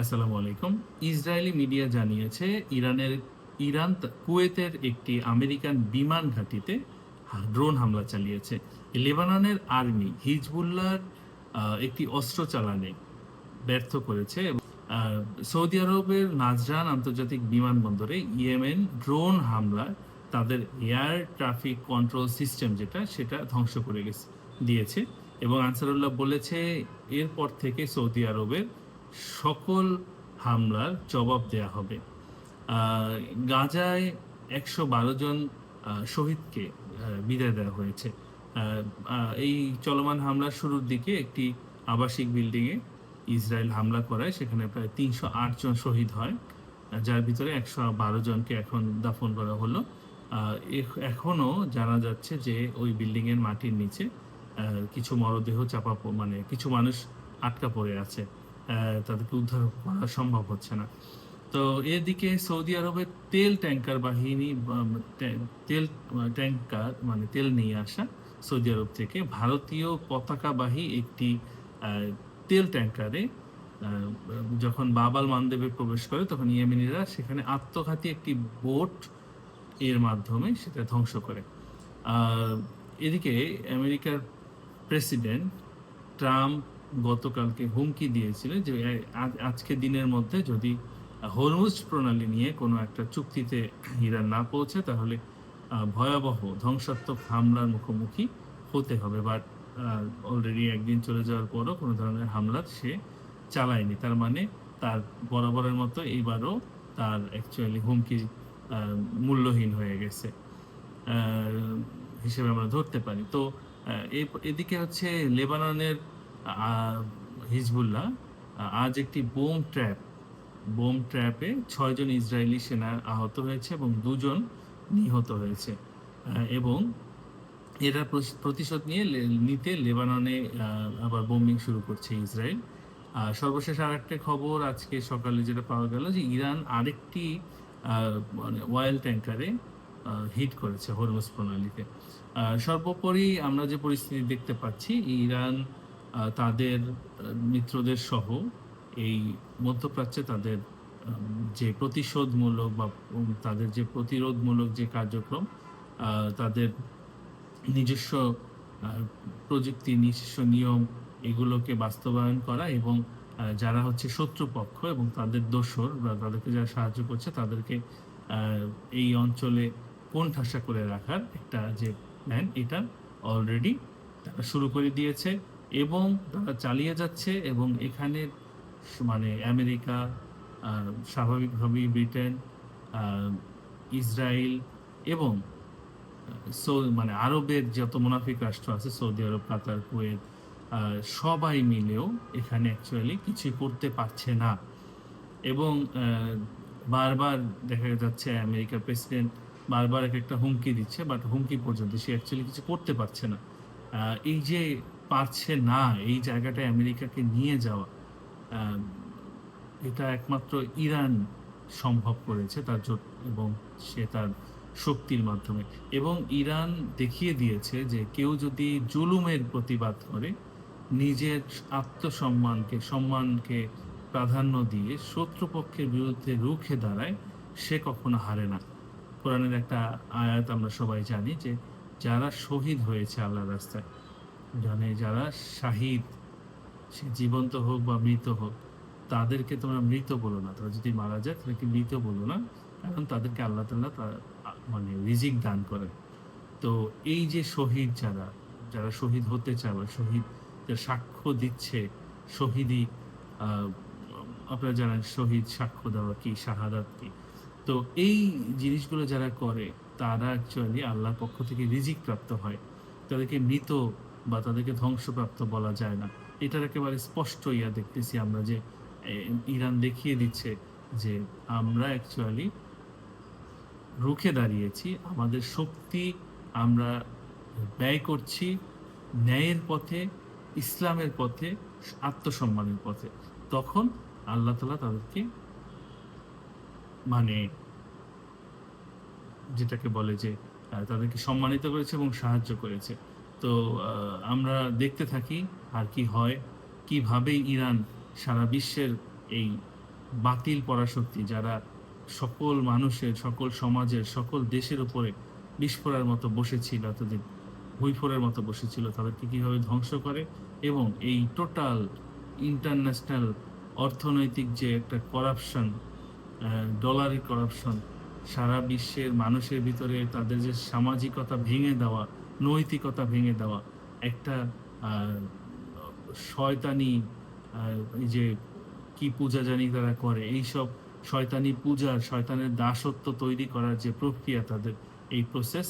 আসসালামু আলাইকুম। Israeli media জানিয়েছে ইরান কুয়েতের একটি আমেরিকান বিমান ঘাঁটিতে ড্রোন হামলা চালিয়েছে। লেবাননের আর্মি হিজবুল্লাহর একটি অস্ত্র চালানে ব্যর্থ করেছে এবং সৌদি আরবের নাজরান আন্তর্জাতিক বিমানবন্দরে ইয়েমেন ড্রোন হামলায় তাদের এয়ার ট্রাফিক কন্ট্রোল সিস্টেম সেটা ধ্বংস করে দিয়েছে। এবং আনসারুল্লাহ বলেছে এরপর থেকে সৌদি আরবের সকল হামলার জবাব দেয়া হবে। আহ, গাজায় ১১২ জন শহীদকে বিদায় দেওয়া হয়েছে। এই চলমান হামলার শুরুর দিকে একটি আবাসিক বিল্ডিংয়ে ইসরায়েল হামলা করায় সেখানে প্রায় ৩০৮ জন শহীদ হয়, যার ভিতরে ১১২ জনকে এখন দাফন করা হলো। এখনো জানা যাচ্ছে যে ওই বিল্ডিংয়ের মাটির নিচে কিছু মরদেহ মানে কিছু মানুষ আটকা পড়ে আছে, তাদেরকে উদ্ধার করা সম্ভব হচ্ছে না। তো এদিকে সৌদি আরবের তেল ট্যাঙ্কার বাহিনী তেল ট্যাঙ্কার মানে তেল নিয়ে আসা সৌদি আরব থেকে ভারতীয় পতাকাবাহী একটি তেল ট্যাঙ্কারে যখন বাব আল মানদেবে প্রবেশ করে তখন ইয়েমেনিরা সেখানে আত্মঘাতী একটি বোট এর মাধ্যমে সেটা ধ্বংস করে। এদিকে আমেরিকার প্রেসিডেন্ট ট্রাম্প গতকালকে হুমকি দিয়েছিলেন যে আজকে দিনের মধ্যে যদি হরমুজ প্রণালী নিয়ে কোনো একটা চুক্তিতে ইরান না পৌঁছে তাহলে ভয়াবহ ধ্বংসাত্মক হামলার মুখোমুখি হতে হবে। বাট অলরেডি একদিন চলে যাওয়ার পরও কোনো ধরনের হামলা সে চালায়নি। তার মানে তার বরাবরের মতো এইবারও তার অ্যাকচুয়ালি হুমকি মূল্যহীন হয়ে গেছে হিসেবে আমরা ধরতে পারি। তো এদিকে হচ্ছে লেবাননের হিজবুল্লাহ আজ একটি বোম ট্র্যাপে ৬ জন ইসরায়েলি সেনা আহত হয়েছে এবং ২ জন নিহত হয়েছে। এবং এটার প্রতিশোধ নিতে লেবাননে আবার বোম্বিং শুরু করছে ইসরায়েল। সর্বশেষ আরেকটা খবর আজকে সকালে যেটা পাওয়া গেল যে ইরান আরেকটি মানে অয়েল ট্যাঙ্কারে হিট করেছে হরমুজ প্রণালীতে। সর্বোপরি আমরা যে পরিস্থিতি দেখতে পাচ্ছি, ইরান তাদের মিত্রদের সহ এই মধ্যপ্রাচ্যে তাদের যে প্রতিশোধমূলক বা তাদের যে প্রতিরোধমূলক যে কার্যক্রম, তাদের নিজস্ব প্রযুক্তি, নিজস্ব নিয়ম এগুলোকে বাস্তবায়ন করা এবং যারা হচ্ছে শত্রুপক্ষ এবং তাদের দোসর বা তাদেরকে যারা সাহায্য করছে তাদেরকে এই অঞ্চলে কোণঠাসা করে রাখার একটা যে প্ল্যান, এটা অলরেডি তারা শুরু করে দিয়েছে এবং তারা চালিয়ে যাচ্ছে। এবং এখানে মানে আমেরিকা, স্বাভাবিকভাবেই ব্রিটেন, ইসরায়েল এবং মানে আরবের যত মুনাফিক রাষ্ট্র আছে সৌদি আরব, কাতার, কুয়েত, সবাই মিলেও এখানে অ্যাকচুয়ালি কিছু করতে পারছে না। এবং বারবার দেখা যাচ্ছে আমেরিকার প্রেসিডেন্ট বারবার একটা হুমকি দিচ্ছে, বাট হুমকি পর্যন্ত সে অ্যাকচুয়ালি কিছু করতে পারছে না। এই যে পারছে না, এই জায়গাটায় আমেরিকাকে নিয়ে যাওয়া, এটা একমাত্র ইরান সম্ভব করেছে তার জোট এবং সে তার শক্তির মাধ্যমে। এবং ইরান দেখিয়ে দিয়েছে যে কেউ যদি জুলুমের প্রতিবাদ করে, নিজের সম্মানকে প্রাধান্য দিয়ে শত্রুপক্ষের বিরুদ্ধে রুখে দাঁড়ায়, সে কখনো হারে না। কোরআনের একটা আয়াত আমরা সবাই জানি যে যারা শহীদ হয়েছে আল্লাহর রাস্তায়, যারা শাহিদ, সে জীবন্ত হোক বা মৃত হোক, তাদেরকে তোমরা মৃত বলো না। তারা যদি মারা যায় তাদেরকে মৃত বলো না, কারণ তাদেরকে আল্লাহ তাআলা মানে রিজিক দান করেন। তো এই যে শহীদ যারা শহীদ হতে চায় বা শহীদ সাক্ষ্য দিচ্ছে, শহীদি আপনারা জানেন শহীদ সাক্ষ্য দেওয়া কি, শাহাদাত কি। তো এই জিনিসগুলো যারা করে তারা অ্যাকচুয়ালি আল্লাহর পক্ষ থেকে রিজিক প্রাপ্ত হয়, তাদেরকে মৃত বা তাদেরকে ধ্বংসপ্রাপ্ত বলা যায় না। এটার একেবারে স্পষ্ট দেখতেছি আমরা যে ইরান দেখিয়ে দিচ্ছে যে আমরা অ্যাকচুয়ালি রুখে দাঁড়িয়েছি, আমাদের শক্তি আমরা ব্যয় করছি ন্যায়ের পথে, ইসলামের পথে, আত্মসম্মানের পথে। তখন আল্লাহ তাআলা তাদেরকে মানে যেটাকে বলে যে তাদেরকে সম্মানিত করেছে এবং সাহায্য করেছে। তো আমরা দেখতে থাকি আর কি হয়, কিভাবে ইরান সারা বিশ্বের এই বাতিল পরাশক্তি যারা সকল মানুষের, সকল সমাজের, সকল দেশের উপরে বিস্ফোরার মতো বসেছিল এতদিন, ভুঁইফোঁড়ার মতো বসেছিল, তাদেরকে কিভাবে ধ্বংস করে এবং এই টোটাল ইন্টারন্যাশনাল অর্থনৈতিক যে একটা করাপশন, ডলারের করাপশন, সারা বিশ্বের মানুষের ভিতরে তাদের যে সামাজিকতা ভেঙে দেওয়া, নৈতিকতা ভেঙে দেওয়া, একটা আহ, শয়তানি, এই যে কি পূজা জানি তারা করে, এইসব শয়তানি পূজার, শয়তানের দাসত্ব তৈরি করার যে প্রক্রিয়া তাদের, এই প্রসেস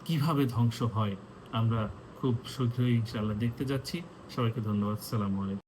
কিভাবে ধ্বংস হয় আমরা খুব শীঘ্রই ইনশাআল্লাহ দেখতে যাচ্ছি। সবাইকে ধন্যবাদ। সালামু আলাইকুম।